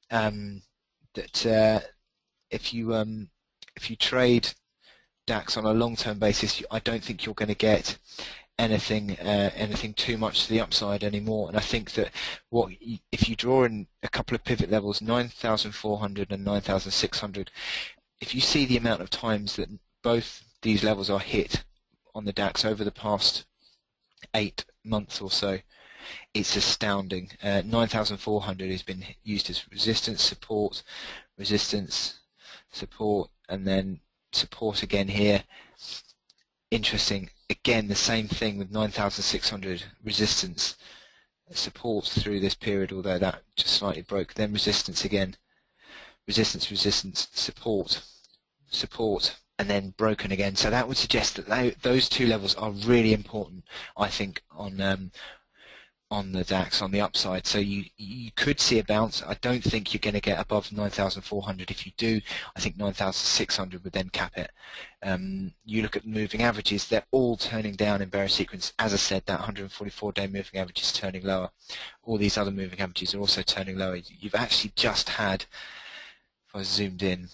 that if you trade DAX on a long-term basis, I don't think you're going to get anything too much to the upside anymore. And I think that if you draw in a couple of pivot levels, 9,400 and 9,600, if you see the amount of times that both these levels are hit on the DAX over the past 8 months or so, it's astounding. 9,400 has been used as resistance, support, and then support again here. Interesting. Again, the same thing with 9,600, resistance, support through this period, although that just slightly broke. Then resistance again, resistance, support, and then broken again. So that would suggest that those two levels are really important, I think, on the DAX on the upside. So you could see a bounce. I don't think you're going to get above 9,400. If you do, I think 9,600 would then cap it. You look at the moving averages; they're all turning down in bearish sequence. As I said, that 144-day moving average is turning lower. All these other moving averages are also turning lower. You've actually just had, if I zoomed in,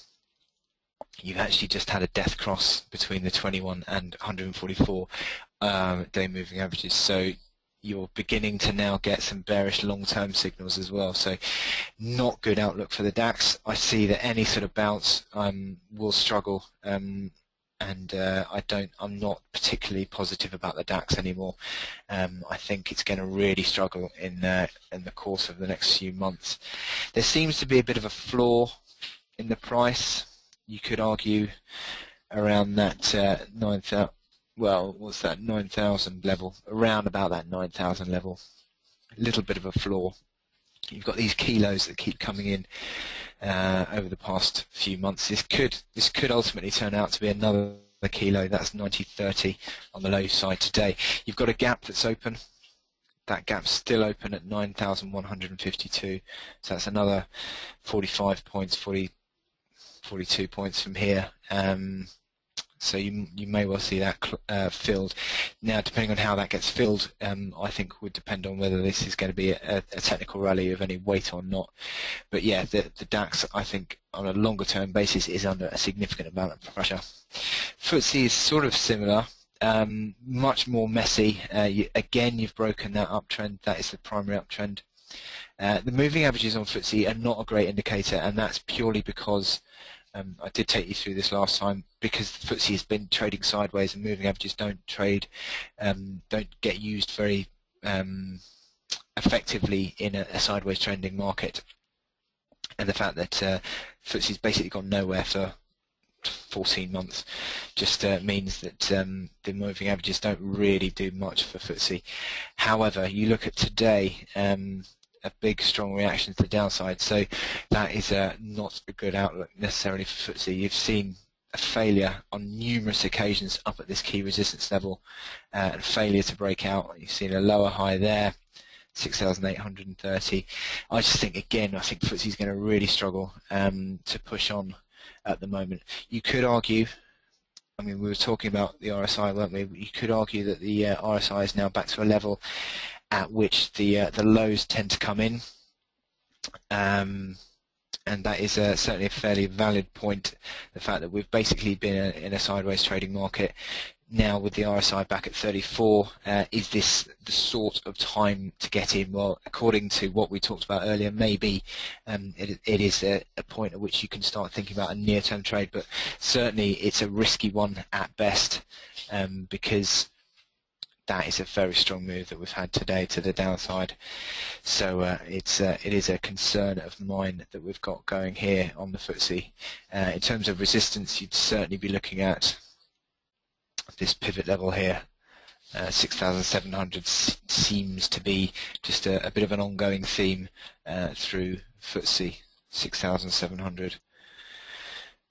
you've actually just had a death cross between the 21 and 144 day moving averages. So you're beginning to now get some bearish long-term signals as well. So not good outlook for the DAX. I see that any sort of bounce will struggle, and I'm not particularly positive about the DAX anymore. I think it's going to really struggle in the course of the next few months. There seems to be a bit of a flaw in the price. You could argue around that 9,000. Well, what's that, 9,000 level? Around about that 9,000 level. A little bit of a flaw. You've got these kilos that keep coming in. over the past few months. This could ultimately turn out to be another key low. That's 90.30 on the low side today. You've got a gap that's open. That gap's still open at 9,152. So that's another 45 points, 42 points from here. So you may well see that filled. Now, depending on how that gets filled, I think would depend on whether this is going to be a technical rally of any weight or not. But yeah, the DAX, I think, on a longer term basis, is under a significant amount of pressure. FTSE is sort of similar, much more messy. Again, you've broken that uptrend. That is the primary uptrend. The moving averages on FTSE are not a great indicator, and that's purely because I did take you through this last time, because the FTSE has been trading sideways and moving averages don't get used very effectively in a sideways trending market. And the fact that FTSE's basically gone nowhere for 14 months just means that the moving averages don't really do much for FTSE. However, you look at today, a big strong reaction to the downside, so that is not a good outlook necessarily for FTSE. You've seen a failure on numerous occasions up at this key resistance level, and failure to break out. You've seen a lower high there, 6,830. I just think, again, I think FTSE is going to really struggle to push on at the moment. You could argue, I mean, we were talking about the RSI, weren't we? You could argue that the RSI is now back to a level at which the lows tend to come in, and that is certainly a fairly valid point. The fact that we've basically been in a sideways trading market now with the RSI back at 34, is this the sort of time to get in? Well, according to what we talked about earlier, maybe it is a point at which you can start thinking about a near-term trade, but certainly it's a risky one at best, because that is a very strong move that we've had today to the downside. So it is a concern of mine that we've got going here on the FTSE. In terms of resistance, you'd certainly be looking at this pivot level here. 6,700 seems to be just a bit of an ongoing theme through FTSE. 6,700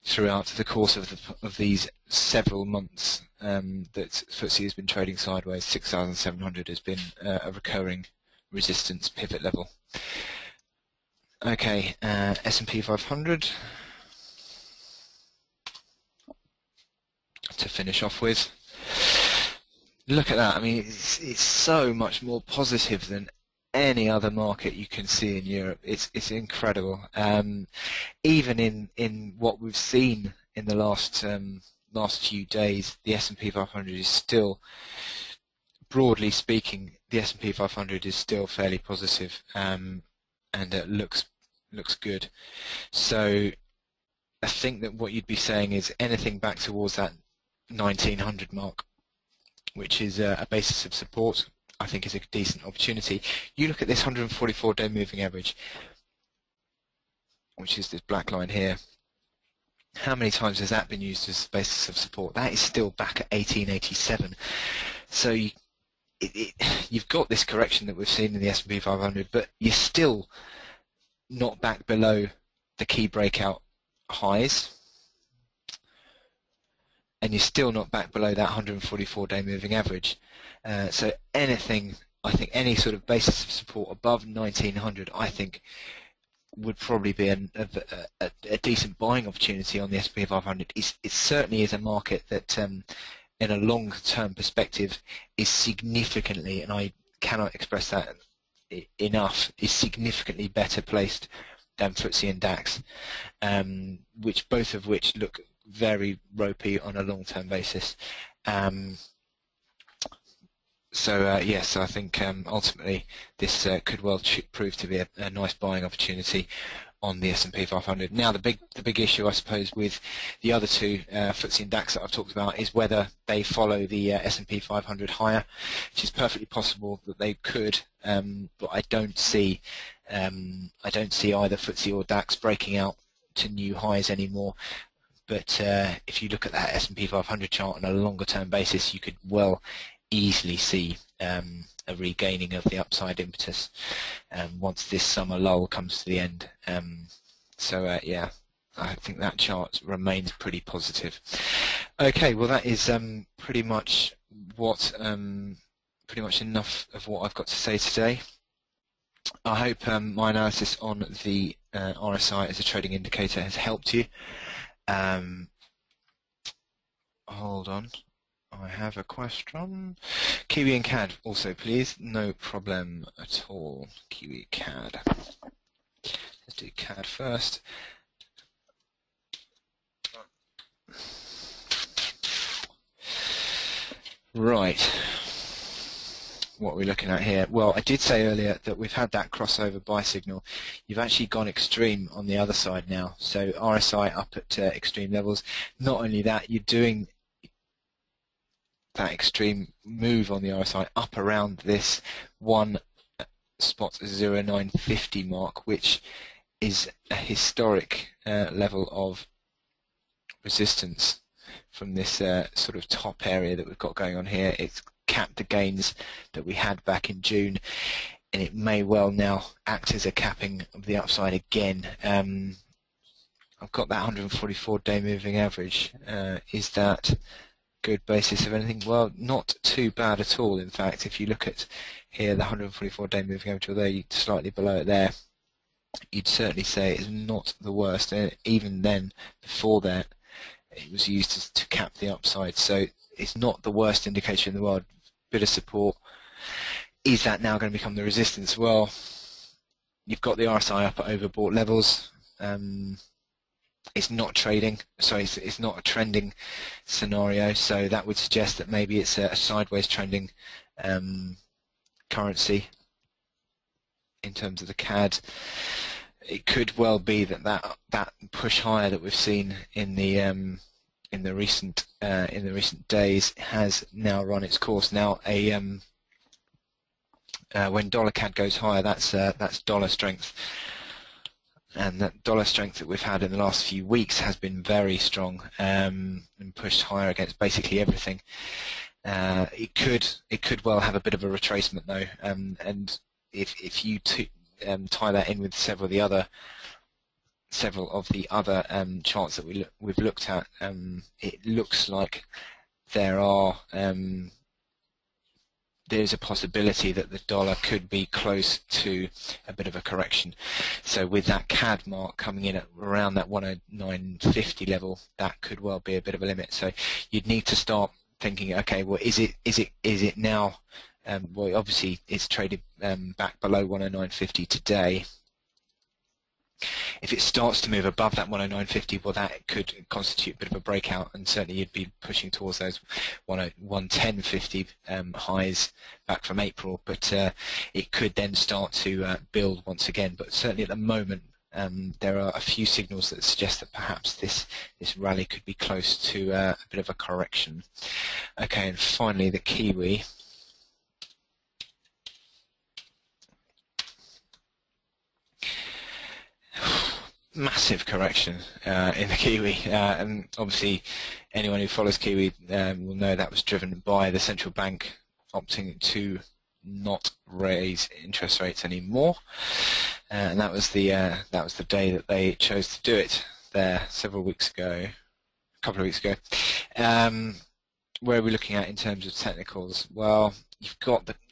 throughout the course of these several months that FTSE has been trading sideways. 6,700 has been a recurring resistance pivot level. Okay, S&P 500 to finish off with. Look at that. I mean, it's so much more positive than any other market you can see in Europe. It's incredible. Even in what we've seen in the last few days, the S&P 500 is still, broadly speaking, the S&P 500 is still fairly positive, and it looks good. So I think that what you'd be saying is anything back towards that 1900 mark, which is a basis of support, I think is a decent opportunity. You look at this 144-day moving average, which is this black line here. How many times has that been used as a basis of support? That is still back at 1887. So you've got this correction that we've seen in the S&P 500, but you're still not back below the key breakout highs, and you're still not back below that 144-day moving average. So anything, I think any sort of basis of support above 1900, I think would probably be a decent buying opportunity on the S&P 500. It certainly is a market that, in a long-term perspective, is significantly, and I cannot express that enough, is significantly better placed than FTSE and DAX, both of which look very ropey on a long-term basis. Yes, I think ultimately this could well prove to be a nice buying opportunity on the S&P 500. Now, the big issue, I suppose, with the other two, FTSE and DAX that I've talked about, is whether they follow the S&P 500 higher, which is perfectly possible that they could, but I don't see either FTSE or DAX breaking out to new highs anymore. But if you look at that S&P 500 chart on a longer-term basis, you could well easily see a regaining of the upside impetus once this summer lull comes to the end. So yeah, I think that chart remains pretty positive. Okay, well that is pretty much enough of what I've got to say today. I hope my analysis on the RSI as a trading indicator has helped you. Hold on, I have a question. Kiwi and CAD also, please. No problem at all. Kiwi CAD. Let's do CAD first. Right. What are we looking at here? Well, I did say earlier that we've had that crossover buy signal. You've actually gone extreme on the other side now. So RSI up at extreme levels. Not only that, you're doing that extreme move on the RSI up around this 1.0950 mark, which is a historic level of resistance from this sort of top area that we've got going on here. It's capped the gains that we had back in June, and it may well now act as a capping of the upside again. I've got that 144-day moving average. Is that good basis of anything? Well, not too bad at all. In fact, if you look at here, the 144-day moving average, although you're slightly below it there, you'd certainly say it's not the worst. And even then, before that, it was used to cap the upside. So it's not the worst indicator in the world. Bit of support. Is that now going to become the resistance? Well, you've got the RSI up at overbought levels. It's not trading, so it's not a trending scenario, so that would suggest that maybe it's a sideways trending currency in terms of the CAD. It could well be that push higher that we've seen in the recent days has now run its course. Now, when dollar CAD goes higher, that's dollar strength. And that dollar strength that we've had in the last few weeks has been very strong and pushed higher against basically everything. It could well have a bit of a retracement though, and if you tie that in with several of the other charts that we've looked at, it looks like there's a possibility that the dollar could be close to a bit of a correction. So with that CAD mark coming in at around that 109.50 level, that could well be a bit of a limit. So you'd need to start thinking, okay, well, is it now? Well, obviously it's traded back below 109.50 today. If it starts to move above that 109.50, well, that could constitute a bit of a breakout, and certainly you'd be pushing towards those 110.50 highs back from April. But it could then start to build once again. But certainly at the moment, there are a few signals that suggest that perhaps this rally could be close to a bit of a correction. Okay, and finally the Kiwi. Massive correction in the Kiwi, and obviously anyone who follows Kiwi will know that was driven by the central bank opting to not raise interest rates anymore, and that was the day that they chose to do it there a couple of weeks ago. Where are we looking at in terms of technicals? Well,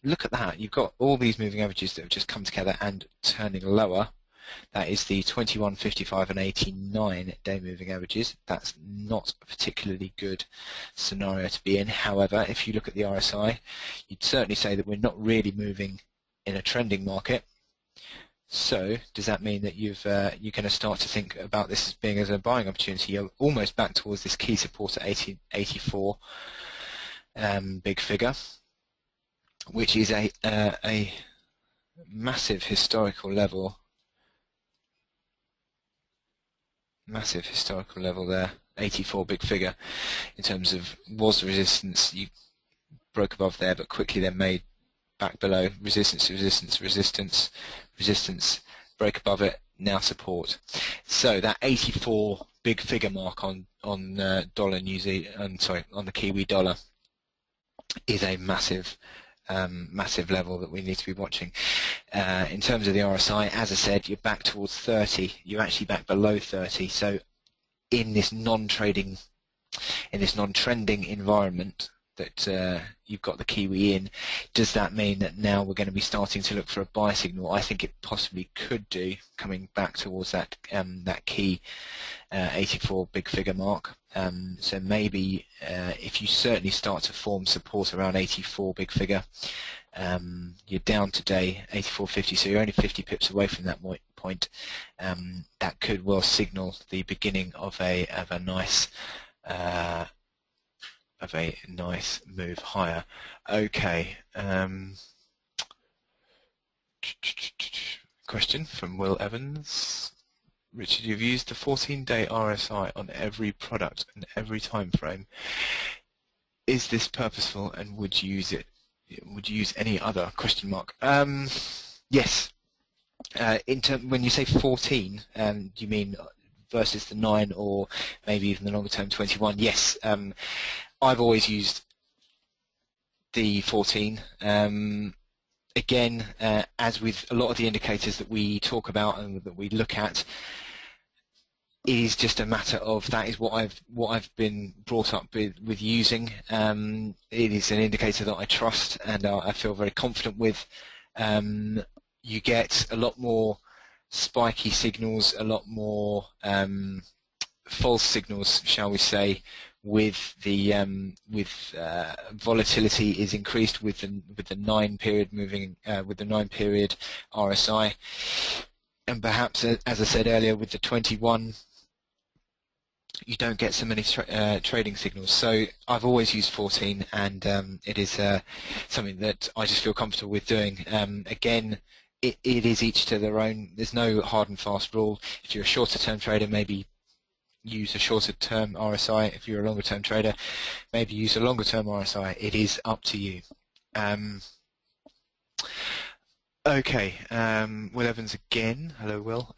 look at that. You've got all these moving averages that have just come together and turning lower. That is the 21, 55 and 89 day moving averages. That's not a particularly good scenario to be in. However, if you look at the RSI, you'd certainly say that we're not really moving in a trending market. So does that mean that you're going to start to think about this as being as a buying opportunity? You're almost back towards this key support at 84 big figure, which is a massive historical level. Massive historical level there, 84 big figure, in terms of was the resistance. You broke above there, but quickly then made back below. Resistance, resistance, resistance, resistance, break above it, now support. So that 84 big figure mark on dollar New Zealand, on the Kiwi dollar, is a massive massive level that we need to be watching. In terms of the RSI, as I said, you're back towards 30. You're actually back below 30. So in this non-trending environment that you've got the Kiwi in, does that mean that now we're going to be starting to look for a buy signal? I think it possibly could do, coming back towards that that key 84 big figure mark. So maybe if you certainly start to form support around 84 big figure, you're down today 84.50, so you're only 50 pips away from that point. That could well signal the beginning of a nice move higher. Okay. Question from Will Evans. Richard, you've used the 14-day RSI on every product and every time frame. Is this purposeful, and would you use it? Would you use any other? Question mark. Yes. When you say 14, do you mean versus the 9 or maybe even the longer term 21? Yes. I've always used the 14. Again, as with a lot of the indicators that we talk about and that we look at, it is just a matter of that is what I've been brought up with using. It is an indicator that I trust and I feel very confident with. You get a lot more spiky signals, a lot more false signals, shall we say, with the volatility is increased with the 9 period moving with the 9 period RSI, and perhaps as I said earlier with the 21 you don't get so many trading signals. So I've always used 14, and it is something that I just feel comfortable with doing. Again, it is each to their own. There's no hard and fast rule. If you're a shorter term trader, maybe use a shorter term RSI. If you're a longer term trader, maybe use a longer term RSI. It is up to you. Okay, Will Evans again. Hello, Will.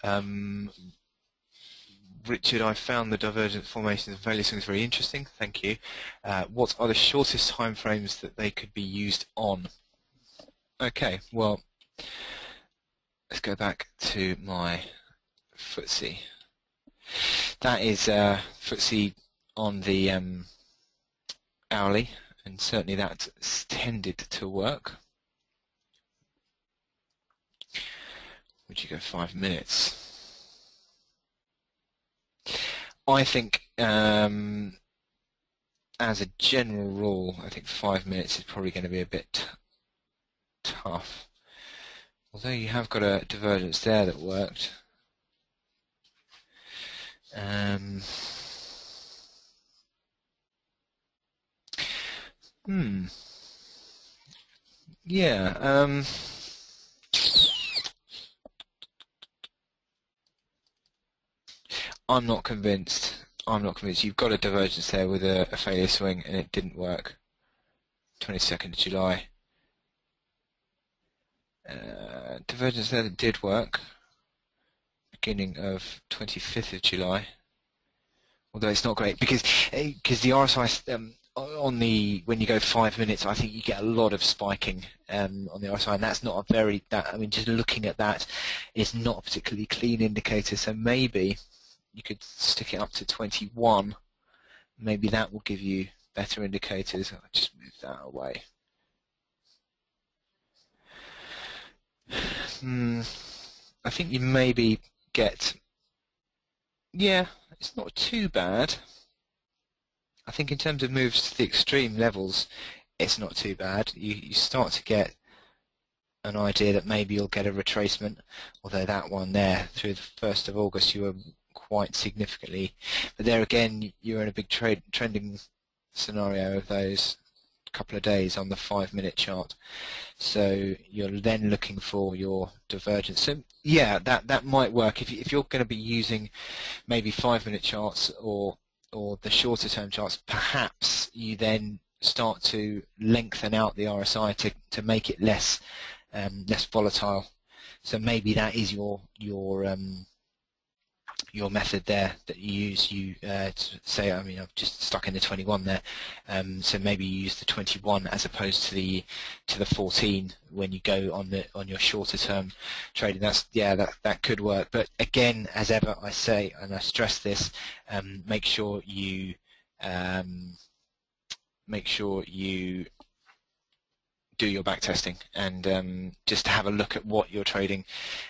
Richard, I found the divergence formations of various things very interesting. Thank you. What are the shortest time frames that they could be used on? Okay, well, let's go back to my FTSE. That is FTSE on the hourly, and certainly that tended to work. Would you go 5 minutes? I think, as a general rule, I think 5 minutes is probably going to be a bit tough. Although you have got a divergence there that worked. Yeah. I'm not convinced. I'm not convinced. You've got a divergence there with a failure swing, and it didn't work. 22nd of July. Divergence there that did work. Beginning of 25th of July. Although it's not great because the RSI on the when you go 5 minutes, I think you get a lot of spiking on the RSI, and that's not a very I mean, just looking at that, it's not a particularly clean indicator. So maybe you could stick it up to 21. Maybe that will give you better indicators. I'll just move that away. I think you maybe get, yeah, it's not too bad. I think in terms of moves to the extreme levels, it's not too bad. You start to get an idea that maybe you'll get a retracement, although that one there through the 1st of August you were quite significantly, but there again you're in a big trending scenario of those couple of days on the 5 minute chart, so you're then looking for your divergence. So yeah, that might work if you're going to be using maybe 5 minute charts or the shorter term charts. Perhaps you then start to lengthen out the RSI to make it less your method there that you use. To say, I mean, I've just stuck in the 21 there, so maybe you use the 21 as opposed to the 14 when you go on your shorter term trading. That could work. But again, as ever, I say, and I stress this, make sure you do your back testing and just have a look at what you're trading,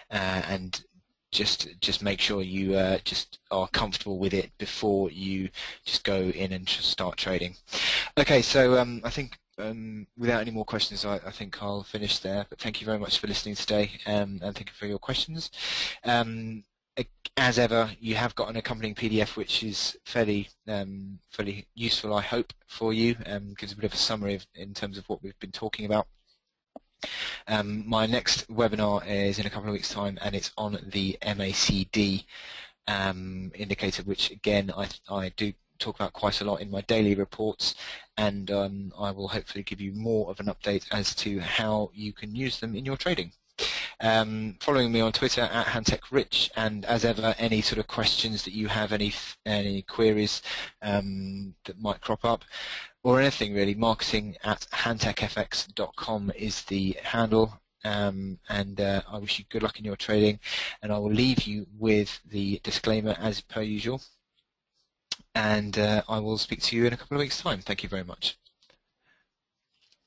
and just make sure you just are comfortable with it before you just go in and just start trading. Okay, so I think without any more questions, I think I'll finish there. But thank you very much for listening today, and thank you for your questions. As ever, you have got an accompanying PDF which is fairly useful, I hope, for you. Gives a bit of a summary in terms of what we've been talking about. My next webinar is in a couple of weeks' time, and it's on the MACD indicator, which again I do talk about quite a lot in my daily reports, and I will hopefully give you more of an update as to how you can use them in your trading. Following me on Twitter at HantecRich, and as ever, any sort of questions that you have, any queries that might crop up, or anything really, marketing@hantecfx.com is the handle. And I wish you good luck in your trading, and I will leave you with the disclaimer as per usual, and I will speak to you in a couple of weeks' time. Thank you very much.